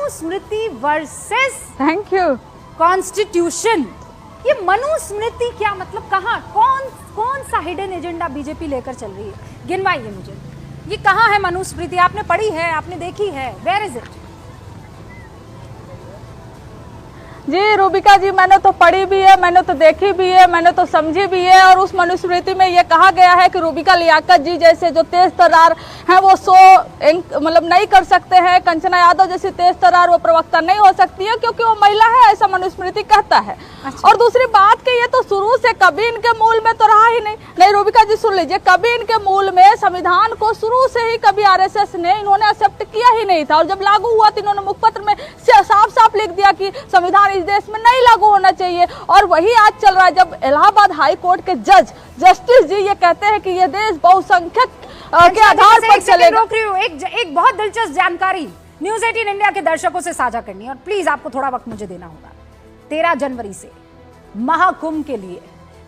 Manusmriti versus thank you constitution. ये मनुस्मृति क्या मतलब, कहाँ कौन सा हिडन एजेंडा बीजेपी लेकर चल रही है? गिनवाइए मुझे, ये कहाँ है मनुस्मृति? आपने पढ़ी है, आपने देखी है? Where is it? जी रूबिका जी, मैंने तो पढ़ी भी है, मैंने तो देखी भी है, मैंने तो समझी भी है। और उस मनुस्मृति में ये कहा गया है कि रूबिका लियाकत जी जैसे जो तेज तर्रार हैं वो मतलब नहीं कर सकते हैं। कंचना यादव जैसी तेज तर्रार वो प्रवक्ता नहीं हो सकती है क्योंकि वो महिला है, ऐसा मनुस्मृति कहता है। अच्छा। और दूसरी बात कि ये तो शुरू से कभी इनके मूल में तो रहा ही नहीं रूबिका जी सुन लीजिए, कभी इनके मूल में संविधान को शुरू से ही कभी आरएसएस ने इन्होंने एक्सेप्ट किया ही नहीं था। और जब लागू हुआ तो इन्होंने मुखपत्र में साफ साफ लिख दिया कि संविधान इस देश में नहीं लागू होना चाहिए। और वही आज चल रहा है जब इलाहाबाद हाई कोर्ट के जस्टिस जी ये कहते हैं कि ये देश बहुसंख्यक के आधार पर चलेगा। एक बहुत दिलचस्प जानकारी न्यूज 18 इंडिया के दर्शकों से साझा करनी है और प्लीज आपको थोड़ा वक्त मुझे देना होगा। 13 जनवरी से महाकुंभ के लिए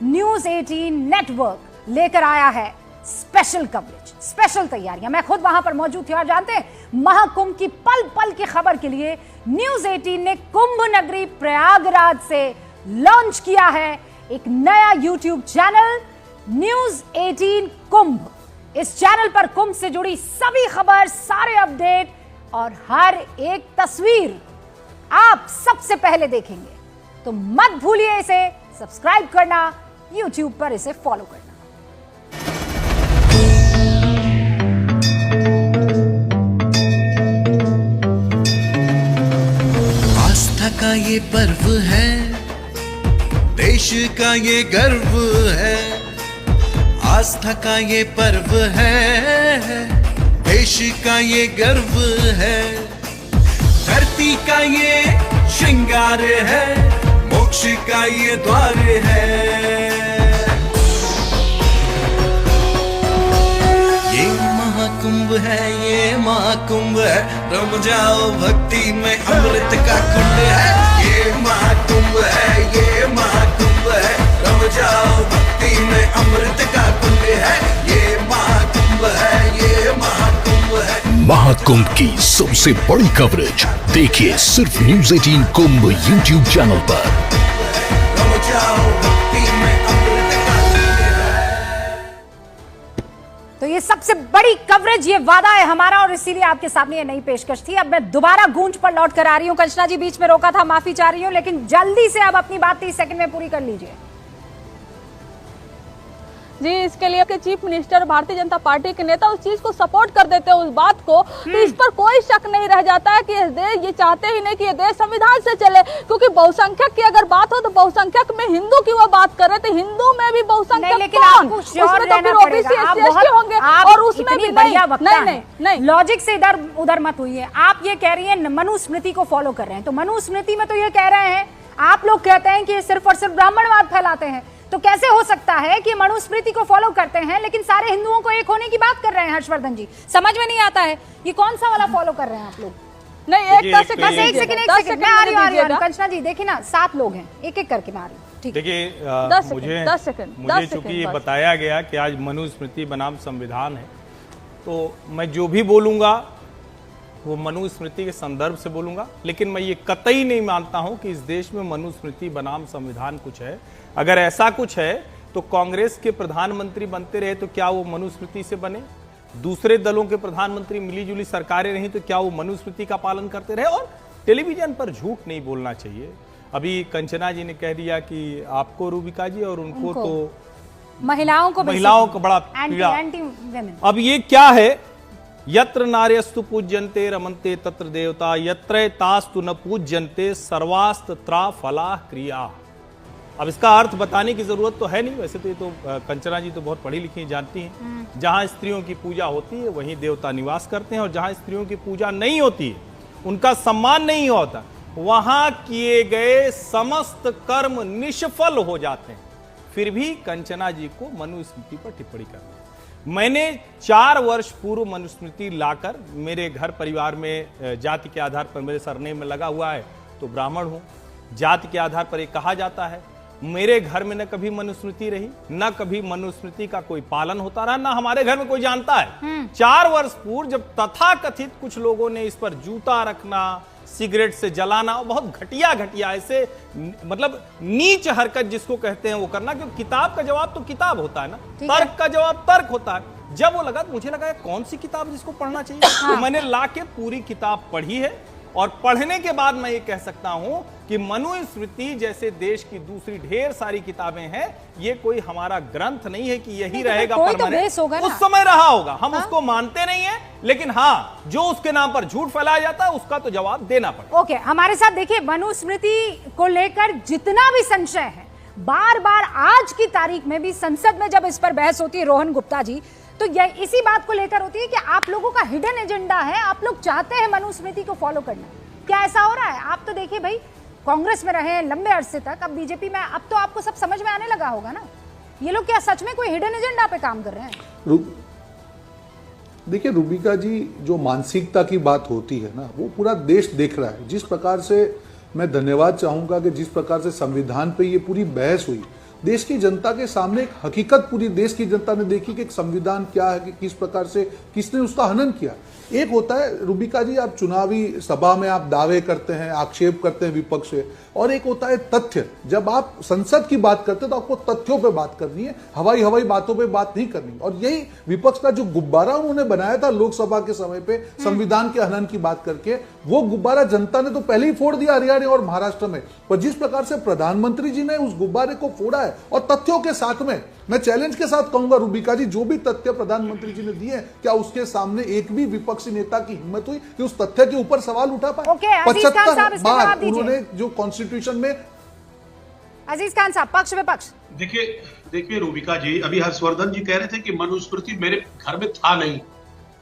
न्यूज 18 नेटवर्क लेकर आया है स्पेशल कवरेज, स्पेशल तैयारियां। मैं खुद वहां पर मौजूद थी और जानते हैं महाकुंभ की पल पल की खबर के लिए न्यूज 18 ने कुंभ नगरी प्रयागराज से लॉन्च किया है एक नया यूट्यूब चैनल न्यूज 18 कुंभ। इस चैनल पर कुंभ से जुड़ी सभी खबर, सारे अपडेट और हर एक तस्वीर आप सबसे पहले देखेंगे। तो मत भूलिए इसे सब्सक्राइब करना, यूट्यूब पर इसे फॉलो करना। आस्था का ये पर्व है, देश का ये गर्व है। आस्था का ये पर्व है, देश का ये गर्व है। धरती का ये श्रृंगार है, मोक्ष का ये द्वार है। ये महाकुंभ है, ये महाकुंभ है, रम जाओ भक्ति में अमृत का कुंड है। ये महाकुंभ है, ये महाकुंभ है, रम जाओ भक्ति में अमृत का कुंड है। ये महाकुंभ है, ये महाकुंभ है। महाकुंभ की सबसे बड़ी कवरेज देखिए सिर्फ न्यूज 18 कुंभ यूट्यूब चैनल पर। रम जाओ भक्ति में अमृत का कुंड है। तो ये सबसे बड़ी कवरेज, ये वादा है हमारा और इसीलिए आपके सामने ये नई पेशकश थी। अब मैं दोबारा गूंज पर लौट कर आ रही हूं। कंचना जी बीच में रोका था, माफी चाह रही हूं, लेकिन जल्दी से अब अपनी बात 30 सेकंड में पूरी कर लीजिए। जी इसके लिए कि chief minister Bharatiya Janata party के नेता उस चीज को सपोर्ट कर देते हैं, उस बात को, तो इस पर कोई शक नहीं रह जाता है कि ये चाहते ही नहीं कि ये देश संविधान से चले। क्योंकि बहुसंख्यक की अगर बात हो तो बहुसंख्यक में हिंदू की वो बात कर रहे थे, हिंदू में भी बहुसंख्यक कौन? उसमें तो फिर ओबीसी एससी होंगे और उसमें भी नहीं। लॉजिक से इधर उधर मत हुई। आप ये कह रही है मनुस्मृति को फॉलो कर रहे हैं, तो मनुस्मृति में तो ये कह रहे हैं, आप लोग कहते हैं कि सिर्फ और सिर्फ ब्राह्मणवाद फैलाते हैं। तो कैसे हो सकता है कि मनुस्मृति को फॉलो करते हैं लेकिन सारे हिंदुओं को एक होने की बात कर रहे हैं? हर्षवर्धन जी समझ में नहीं आता है ये कौन सा वाला फॉलो कर रहे हैं आप लोग? नहीं एक सेकंड मैं आ रही हूं। कंचना जी देखिए ना, 7 लोग हैं, एक एक करके मैं आ रही हूं। ठीक, देखिए मुझे चूंकि ये बताया गया कि आज मनुस्मृति बनाम संविधान है, तो मैं जो भी बोलूंगा वो मनुस्मृति के संदर्भ से बोलूंगा। लेकिन मैं ये कतई नहीं मानता हूं कि इस देश में मनुस्मृति बनाम संविधान कुछ है। अगर ऐसा कुछ है तो कांग्रेस के प्रधानमंत्री बनते रहे तो क्या वो मनुस्मृति से बने? दूसरे दलों के प्रधानमंत्री मिलीजुली सरकारें रही तो क्या वो मनुस्मृति का पालन करते रहे? और टेलीविजन पर झूठ नहीं बोलना चाहिए। अभी कंचना जी ने कह दिया कि आपको रूबिका जी और उनको तो महिलाओं को बड़ा पीड़ा। अब ये क्या है? यत्र नार्यस्तु पूज्यन्ते रमन्ते तत्र देवता, यत्र तास्तु न पूज्यन्ते सर्वास्त्रा फला क्रिया। अब इसका अर्थ बताने की जरूरत तो है नहीं, वैसे तो ये तो कंचना जी तो बहुत पढ़ी लिखी जानती हैं। जहां स्त्रियों की पूजा होती है वहीं देवता निवास करते हैं, और जहां स्त्रियों की पूजा नहीं होती है, उनका सम्मान नहीं होता, वहां किए गए समस्त कर्म निष्फल हो जाते हैं। फिर भी कंचना जी को मनुस्मृति पर टिप्पणी करना। मैंने 4 वर्ष पूर्व मनुस्मृति लाकर मेरे घर परिवार में जाति के आधार पर मेरे सरनेम में लगा हुआ है तो ब्राह्मण हूं। जाति के आधार पर एक कहा जाता है मेरे घर में न कभी मनुस्मृति रही, न कभी मनुस्मृति का कोई पालन होता रहा, न हमारे घर में कोई जानता है। 4 वर्ष पूर्व जब तथाकथित कुछ लोगों ने इस पर जूता रखना, सिगरेट से जलाना, बहुत घटिया ऐसे मतलब नीच हरकत जिसको कहते हैं वो करना, क्योंकि किताब का जवाब तो किताब होता है ना, तर्क का जवाब तर्क होता है। जब वो लगा तो मुझे लगा कौन सी किताब जिसको पढ़ना चाहिए, तो मैंने लाके पूरी किताब पढ़ी है। और पढ़ने के बाद मैं ये कह सकता हूं कि मनुस्मृति जैसे देश की दूसरी ढेर सारी किताबें हैं, ये कोई हमारा ग्रंथ नहीं है कि यही रहेगा परमानेंट। उस समय रहा होगा, हम उसको मानते नहीं है, लेकिन हाँ, जो उसके नाम पर झूठ फैलाया जाता है उसका तो जवाब देना पड़ेगा। ओके, हमारे साथ देखिए, मनुस्मृति को लेकर जितना भी संशय है, बार बार आज की तारीख में भी संसद में जब इस पर बहस होती है रोहन गुप्ता जी, तो यह इसी बात को लेकर होती है कि आप लोगों का हिडन एजेंडा है, आप लोग चाहते हैं मनुस्मृति को फॉलो करना। क्या ऐसा हो रहा है? आप तो देखिए भाई, कांग्रेस में रहे हैं लंबे अरसे तक, अब बीजेपी में, अब तो आपको सब समझ में आने लगा होगा ना, ये लोग क्या सच में कोई हिडन एजेंडा पे काम कर रहे हैं? देखिए रूबिका जी, जो मानसिकता की बात होती है ना, वो पूरा देश देख रहा है। जिस प्रकार से मैं धन्यवाद चाहूंगा कि जिस प्रकार से संविधान पे ये पूरी बहस हुई, देश की जनता के सामने एक हकीकत पूरी देश की जनता ने देखी कि एक संविधान क्या है, कि किस प्रकार से किसने उसका हनन किया। एक होता है रूबिका जी, आप चुनावी सभा में आप दावे करते हैं, आक्षेप करते हैं विपक्ष से, और एक होता है तथ्य। जब आप संसद की बात करते हैं तो आपको तथ्यों पे बात करनी है, हवाई बातों पे बात नहीं करनी। और यही विपक्ष का जो गुब्बारा उन्होंने बनाया था लोकसभा के समय पे संविधान के हनन की बात करके, वो गुब्बारा जनता ने तो पहले ही फोड़ दिया हरियाणा और महाराष्ट्र में। पर जिस प्रकार से प्रधानमंत्री जी ने उस गुब्बारे को फोड़ा है, और तथ्यों के साथ में, मैं चैलेंज के साथ कहूंगा रूबिका जी, जो भी तथ्य प्रधानमंत्री जी ने दिए, क्या उसके सामने एक भी विपक्षी नेता की हिम्मत हुई कि उस तथ्य के ऊपर सवाल उठा पाए? 75 बार उन्होंने जो कॉन्स्टिट्यूशन में। अजीज खान साहब, पक्ष विपक्ष। देखिए रूबिका जी, अभी हर्षवर्धन जी कह रहे थे कि मनुस्मृति मेरे घर में था नहीं,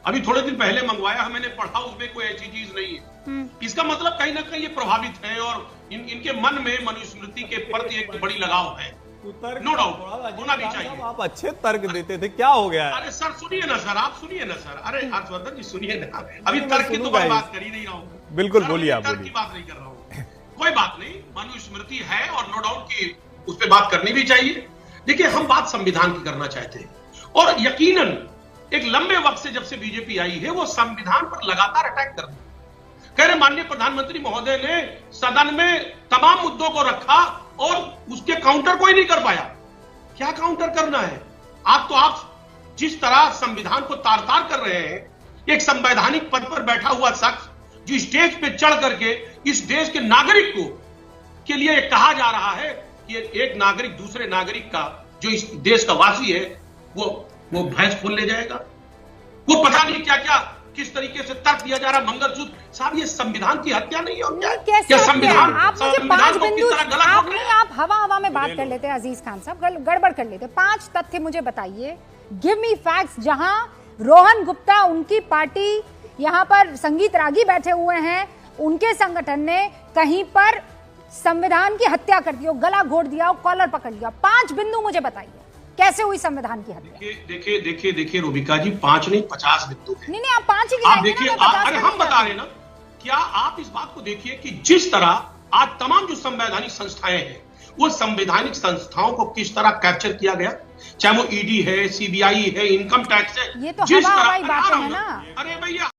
अभी थोड़े दिन पहले मंगवाया, मैंने पढ़ा, उसमें कोई ऐसी चीज नहीं है। इसका मतलब कहीं ना कहीं ये प्रभावित है, और इनके मन में मनुस्मृति के प्रति एक बड़ी लगाव है। नो डाउट होना भी चाहिए। आप अच्छे तर्क देते थे, क्या हो गया? अरे सर सुनिए ना सर, आप सुनिए ना सर। अरे हर्षवर्धन जी सुनिए ना, अभी तर्क की तो मैं बात कर ही नहीं रहा हूँ। बिल्कुल बोलिए, आप तर्क की बात नहीं कर रहा हूँ। कोई बात नहीं, मनुस्मृति है और नो डाउट की उस पर बात करनी भी चाहिए। देखिए, हम बात संविधान की करना चाहते हैं, और यकीनन एक लंबे वक्त से जब से बीजेपी आई है, वो संविधान पर लगातार अटैक कर रही है। कह रहे माननीय प्रधानमंत्री महोदय ने सदन में तमाम मुद्दों को रखा और उसके काउंटर कोई नहीं कर पाया। क्या काउंटर करना है? आप जिस तरह संविधान को तार तार कर रहे हैं, एक संवैधानिक पद पर बैठा हुआ शख्स जो स्टेज पे चढ़ करके इस देश के नागरिक को के लिए कहा जा रहा है कि एक नागरिक दूसरे नागरिक का, जो इस देश का वासी है, वो भैंस खोल ले जाएगा। वो पता नहीं क्या क्या किस तरीके से तर्क दिया जा रहा है। मंगलसूत्र साहब, ये संविधान की हत्या नहीं है? क्या संविधान? आप मुझे 5 बिंदु, आप हवा में बात कर लेते हैं अजीज खान साहब, गड़बड़ कर लेते हैं। 5 तथ्य मुझे बताइए, गिव मी फैक्ट्स, जहां रोहन गुप्ता, उनकी पार्टी, यहां पर संगीत रागी बैठे हुए हैं, उनके संगठन ने कहीं पर संविधान की हत्या कर दी हो, गला घोट दिया हो, कॉलर पकड़ लिया। 5 बिंदु मुझे बताइए, कैसे हुई संविधान की हत्या? देखिए रूबिका जी, 5 नहीं 50 बिंदु है। नहीं, आप 5 ही आप देखिए, अरे हम बता रहे ना, क्या आप इस बात को देखिए कि जिस तरह आज तमाम जो संवैधानिक संस्थाएं हैं, वो संवैधानिक संस्थाओं को किस तरह कैप्चर किया गया, चाहे वो ईडी है, सीबीआई है, इनकम टैक्स है, ये तो हवा-हवाई बातें हैं ना। अरे भैया